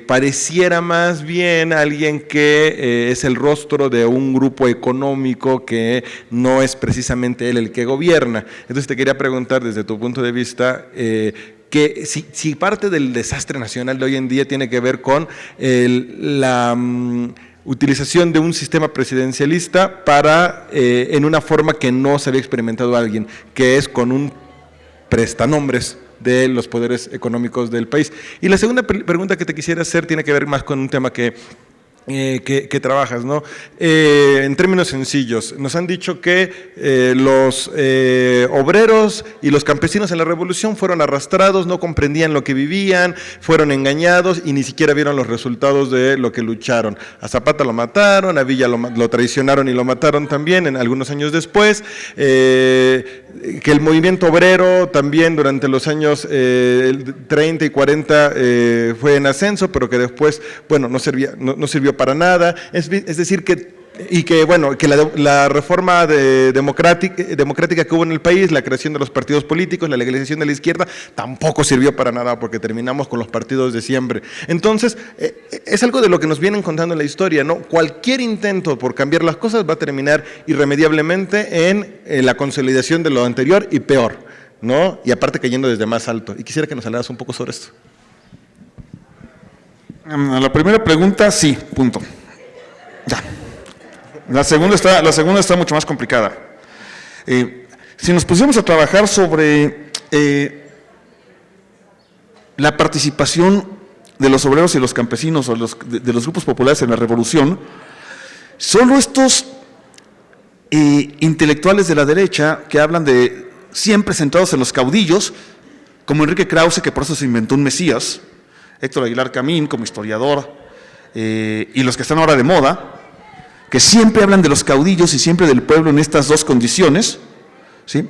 pareciera más bien alguien que es el rostro de un grupo económico que no es precisamente él el que gobierna. Entonces te quería preguntar desde tu punto de vista, que si parte del desastre nacional de hoy en día tiene que ver con la utilización de un sistema presidencialista para en una forma que no se había experimentado alguien, que es con un prestanombres de los poderes económicos del país. Y la segunda pregunta que te quisiera hacer tiene que ver más con un tema que trabajas, ¿no? En términos sencillos, nos han dicho que los obreros y los campesinos en la revolución fueron arrastrados, no comprendían lo que vivían, fueron engañados y ni siquiera vieron los resultados de lo que lucharon. A Zapata lo mataron, a Villa lo traicionaron y lo mataron también algunos años después, que el movimiento obrero también durante los años 30 y 40 fue en ascenso, pero que después, bueno, no sirvió para nada, es decir que la reforma democrática que hubo en el país, la creación de los partidos políticos, la legalización de la izquierda, tampoco sirvió para nada porque terminamos con los partidos de siempre. Entonces, es algo de lo que nos vienen contando en la historia, ¿no? Cualquier intento por cambiar las cosas va a terminar irremediablemente en la consolidación de lo anterior y peor, ¿no? Y aparte cayendo desde más alto. Y quisiera que nos hablaras un poco sobre esto. La primera pregunta, sí, punto. Ya. La segunda está mucho más complicada. Si nos pusiéramos a trabajar sobre la participación de los obreros y los campesinos o de los grupos populares en la revolución, solo estos intelectuales de la derecha que hablan de siempre centrados en los caudillos, como Enrique Krause, que por eso se inventó un Mesías, Héctor Aguilar Camín como historiador, y los que están ahora de moda, que siempre hablan de los caudillos y siempre del pueblo en estas 2 condiciones, ¿sí?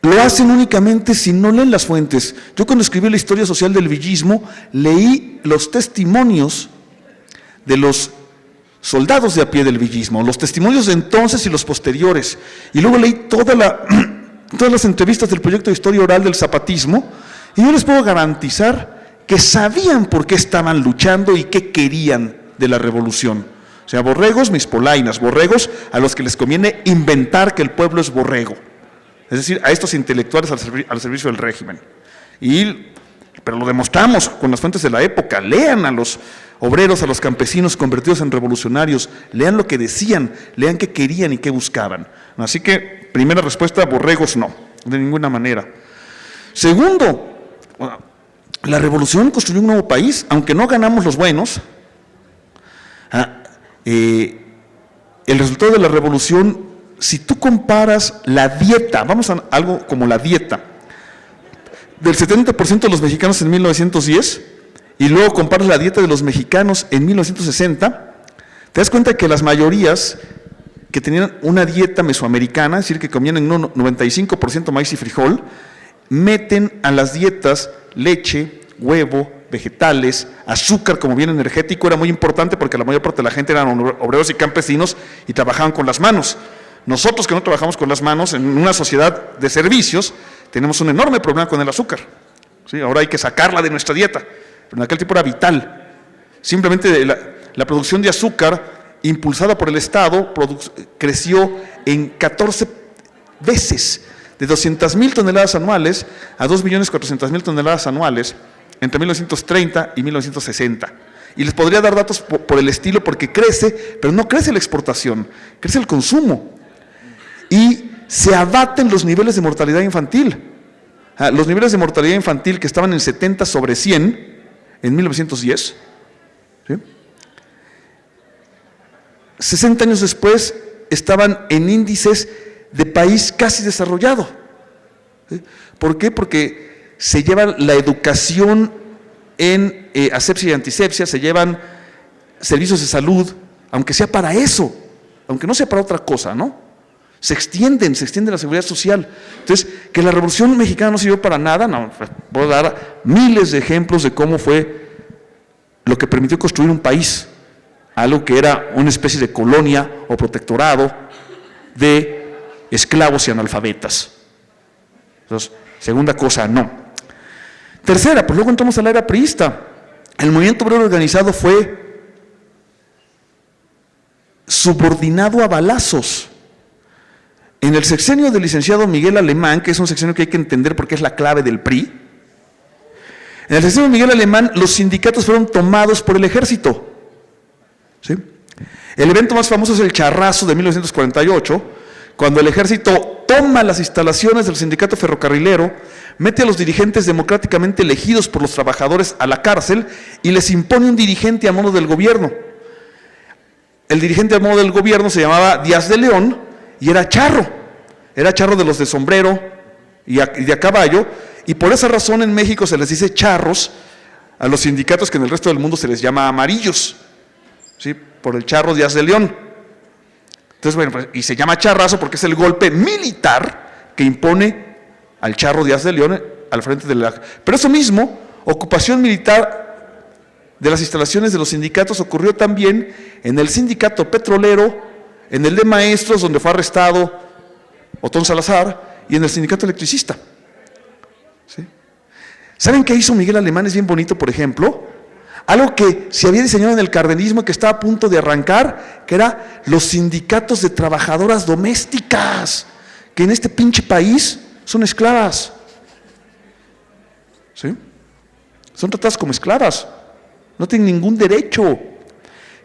Lo hacen únicamente si no leen las fuentes. Yo cuando escribí la historia social del villismo, leí los testimonios de los soldados de a pie del villismo, los testimonios de entonces y los posteriores, y luego leí todas las entrevistas del proyecto de historia oral del zapatismo, y yo les puedo garantizar que sabían por qué estaban luchando y qué querían de la revolución. O sea, borregos, mis polainas, borregos a los que les conviene inventar que el pueblo es borrego. Es decir, a estos intelectuales al servicio del régimen. Pero lo demostramos con las fuentes de la época. Lean a los obreros, a los campesinos convertidos en revolucionarios, lean lo que decían, lean qué querían y qué buscaban. Así que, primera respuesta, borregos no, de ninguna manera. Segundo, la revolución construyó un nuevo país, aunque no ganamos los buenos. El resultado de la revolución, si tú comparas la dieta, vamos a algo como la dieta, del 70% de los mexicanos en 1910, y luego comparas la dieta de los mexicanos en 1960, te das cuenta que las mayorías que tenían una dieta mesoamericana, es decir, que comían en un 95% maíz y frijol, meten a las dietas leche, huevo, vegetales, azúcar como bien energético, era muy importante porque la mayor parte de la gente eran obreros y campesinos y trabajaban con las manos. Nosotros que no trabajamos con las manos, en una sociedad de servicios, tenemos un enorme problema con el azúcar. ¿Sí? Ahora hay que sacarla de nuestra dieta, pero en aquel tiempo era vital. Simplemente la producción de azúcar, impulsada por el Estado, creció en 14 veces, de 200.000 toneladas anuales a 2.400.000 toneladas anuales, entre 1930 y 1960. Y les podría dar datos por el estilo, porque crece, pero no crece la exportación, crece el consumo. Y se abaten los niveles de mortalidad infantil. Los niveles de mortalidad infantil que estaban en 70 sobre 100 en 1910, ¿sí? 60 años después estaban en índices de país casi desarrollado. ¿Sí? ¿Por qué? Porque se lleva la educación en asepsia y antisepsia, se llevan servicios de salud, aunque sea para eso, aunque no sea para otra cosa, ¿no? Se extiende la seguridad social. Entonces, que la Revolución Mexicana no sirvió para nada, no, puedo dar miles de ejemplos de cómo fue lo que permitió construir un país, algo que era una especie de colonia o protectorado de esclavos y analfabetas. Entonces, segunda cosa, no. Tercera, pues luego entramos a la era priista. El movimiento obrero organizado fue subordinado a balazos. En el sexenio del licenciado Miguel Alemán, que es un sexenio que hay que entender porque es la clave del PRI, en el sexenio de Miguel Alemán los sindicatos fueron tomados por el ejército. ¿Sí? El evento más famoso es el Charrazo de 1948, cuando el ejército toma las instalaciones del sindicato ferrocarrilero, mete a los dirigentes democráticamente elegidos por los trabajadores a la cárcel y les impone un dirigente a modo del gobierno. El dirigente a modo del gobierno se llamaba Díaz de León y era charro de los de sombrero y de a caballo, y por esa razón en México se les dice charros a los sindicatos que en el resto del mundo se les llama amarillos, ¿sí? Por el charro Díaz de León. Entonces, bueno, pues, y se llama charrazo porque es el golpe militar que impone al charro Díaz de León al frente de la... Pero eso mismo, ocupación militar de las instalaciones de los sindicatos, ocurrió también en el sindicato petrolero, en el de maestros, donde fue arrestado Otón Salazar, y en el sindicato electricista. ¿Sí? ¿Saben qué hizo Miguel Alemán? Es bien bonito, por ejemplo. Algo que se había diseñado en el cardenismo, que estaba a punto de arrancar, que era los sindicatos de trabajadoras domésticas, que en este pinche país son esclavas. ¿Sí? Son tratadas como esclavas. No tienen ningún derecho.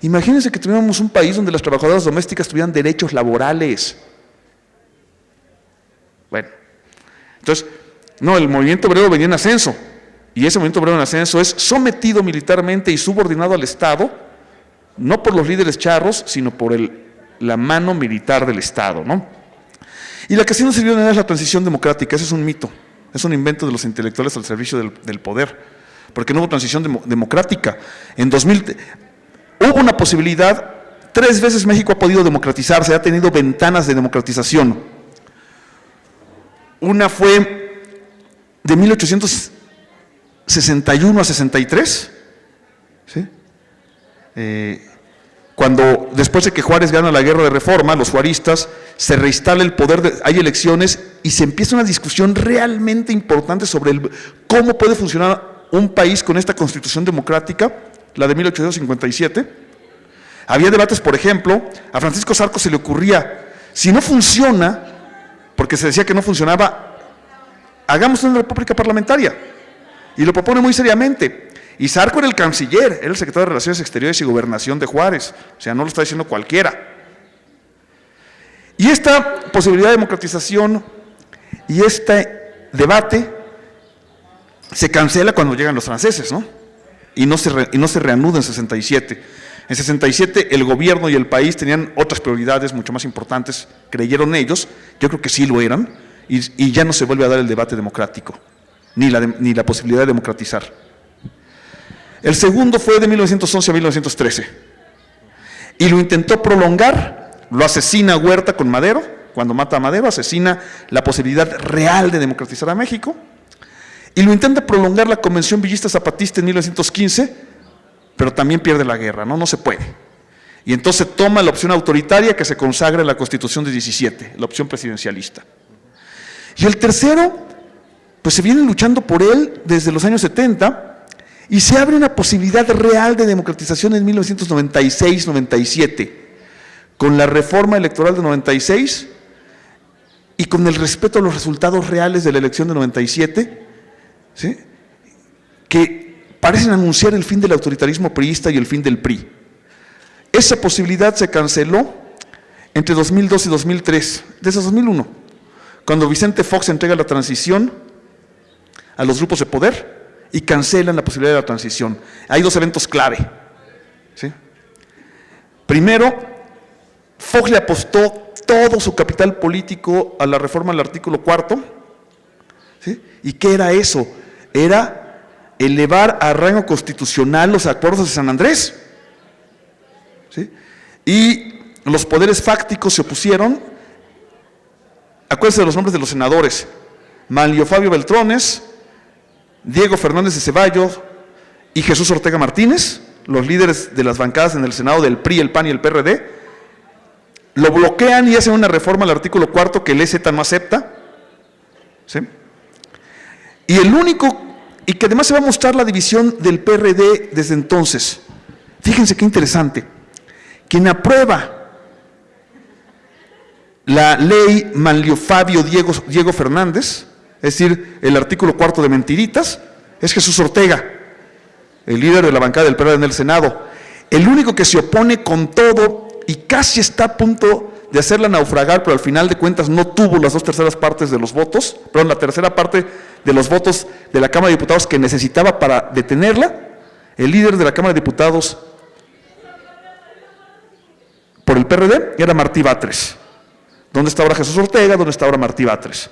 Imagínense que tuviéramos un país donde las trabajadoras domésticas tuvieran derechos laborales. Bueno, entonces, no, el movimiento obrero venía en ascenso, y ese movimiento obrero en ascenso es sometido militarmente y subordinado al Estado, no por los líderes charros, sino por la mano militar del Estado, ¿no? Y la que sí no sirvió de nada es la transición democrática. Ese es un mito, es un invento de los intelectuales al servicio del poder, porque no hubo transición democrática. En 2000... hubo una posibilidad, 3 veces México ha podido democratizarse, ha tenido ventanas de democratización. Una fue de 1861 a 63, ¿sí? Cuando después de que Juárez gana la guerra de reforma, los juaristas, se reinstala el poder, hay elecciones y se empieza una discusión realmente importante sobre cómo puede funcionar un país con esta constitución democrática, la de 1857. Había debates, por ejemplo, a Francisco Zarco se le ocurría, si no funciona, porque se decía que no funcionaba, hagamos una república parlamentaria, y lo propone muy seriamente. Y Zarco era el canciller, era el secretario de Relaciones Exteriores y Gobernación de Juárez, o sea, no lo está diciendo cualquiera. Y esta posibilidad de democratización y este debate se cancela cuando llegan los franceses, ¿no? Y no se reanuda en 67. En 67 el gobierno y el país tenían otras prioridades mucho más importantes, creyeron ellos, yo creo que sí lo eran, y ya no se vuelve a dar el debate democrático, ni la posibilidad de democratizar. El segundo fue de 1911 a 1913, y lo intentó prolongar, lo asesina Huerta con Madero, cuando mata a Madero, asesina la posibilidad real de democratizar a México, y lo intenta prolongar la Convención Villista Zapatista en 1915, pero también pierde la guerra, no se puede. Y entonces toma la opción autoritaria que se consagra en la Constitución de 17, la opción presidencialista. Y el tercero, pues se viene luchando por él desde los años 70 y se abre una posibilidad real de democratización en 1996-97, con la reforma electoral de 96 y con el respeto a los resultados reales de la elección de 97, ¿sí?, que parecen anunciar el fin del autoritarismo priista y el fin del PRI. Esa posibilidad se canceló entre 2002 y 2003, desde 2001, cuando Vicente Fox entrega la transición a los grupos de poder y cancelan la posibilidad de la transición. Hay dos eventos clave, ¿sí? Primero, Fox le apostó todo su capital político a la reforma del artículo 4, ¿sí? ¿Y qué era eso? Era elevar a rango constitucional los acuerdos de San Andrés, ¿sí? Y los poderes fácticos se opusieron. Acuérdense de los nombres de los senadores: Manlio Fabio Beltrones, Diego Fernández de Ceballos y Jesús Ortega Martínez, los líderes de las bancadas en el Senado del PRI, el PAN y el PRD. Lo bloquean y hacen una reforma al artículo 4 que el EZ no acepta, ¿sí? Y el único, y que además se va a mostrar la división del PRD desde entonces. Fíjense qué interesante. Quien aprueba la ley Manlio Fabio Diego Fernández, es decir, el artículo 4 de mentiritas, es Jesús Ortega, el líder de la bancada del PRD en el Senado. El único que se opone con todo y casi está a punto de hacerla naufragar, pero al final de cuentas no tuvo las 2/3 partes de los votos, perdón, la tercera parte de los votos de la Cámara de Diputados que necesitaba para detenerla. El líder de la Cámara de Diputados por el PRD era Martí Batres. ¿Dónde está ahora Jesús Ortega? ¿Dónde está ahora Martí Batres?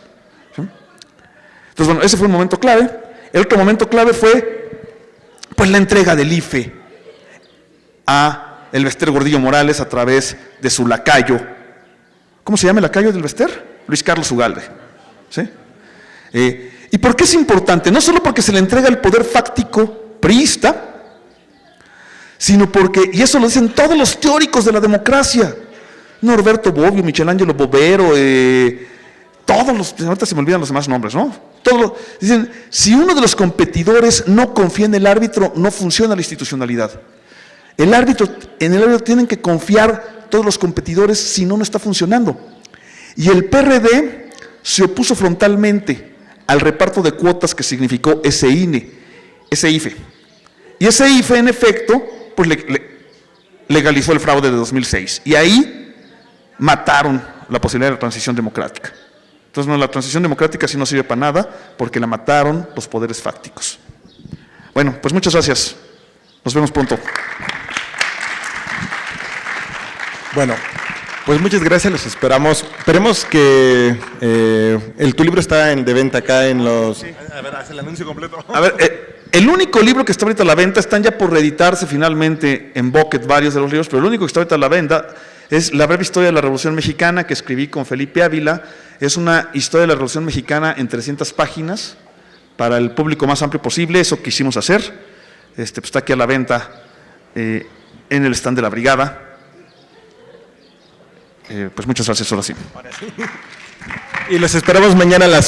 ¿Sí? Entonces, bueno, ese fue un momento clave. El otro momento clave fue, pues, la entrega del IFE a Elvester Gordillo Morales a través de su lacayo. ¿Cómo se llama el lacayo de Elvester? Luis Carlos Ugalde. ¿Sí? ¿Y por qué es importante? No solo porque se le entrega el poder fáctico priista, sino porque, y eso lo dicen todos los teóricos de la democracia, Norberto Bobbio, Michelangelo Bovero, todos los, ahorita se me olvidan los demás nombres, ¿no? Todos dicen, si uno de los competidores no confía en el árbitro, no funciona la institucionalidad. En el árbitro tienen que confiar todos los competidores, si no, no está funcionando. Y el PRD se opuso frontalmente al reparto de cuotas que significó ese IFE. Y ese IFE, en efecto, pues legalizó el fraude de 2006. Y ahí mataron la posibilidad de la transición democrática. Entonces, no, la transición democrática sí no sirve para nada, porque la mataron los poderes fácticos. Bueno, pues muchas gracias. Nos vemos pronto. Bueno, pues muchas gracias, los esperamos. Esperemos que tu libro está de venta acá en los... Sí. A ver, haz el anuncio completo. A ver, el único libro que está ahorita a la venta, están ya por reeditarse finalmente en Bucket varios de los libros, pero el único que está ahorita a la venta es La breve historia de la Revolución Mexicana, que escribí con Felipe Ávila. Es una historia de la Revolución Mexicana en 300 páginas, para el público más amplio posible. Eso quisimos hacer. Pues está aquí a la venta en el stand de la Brigada. Pues muchas gracias, ahora sí. Y los esperamos mañana a las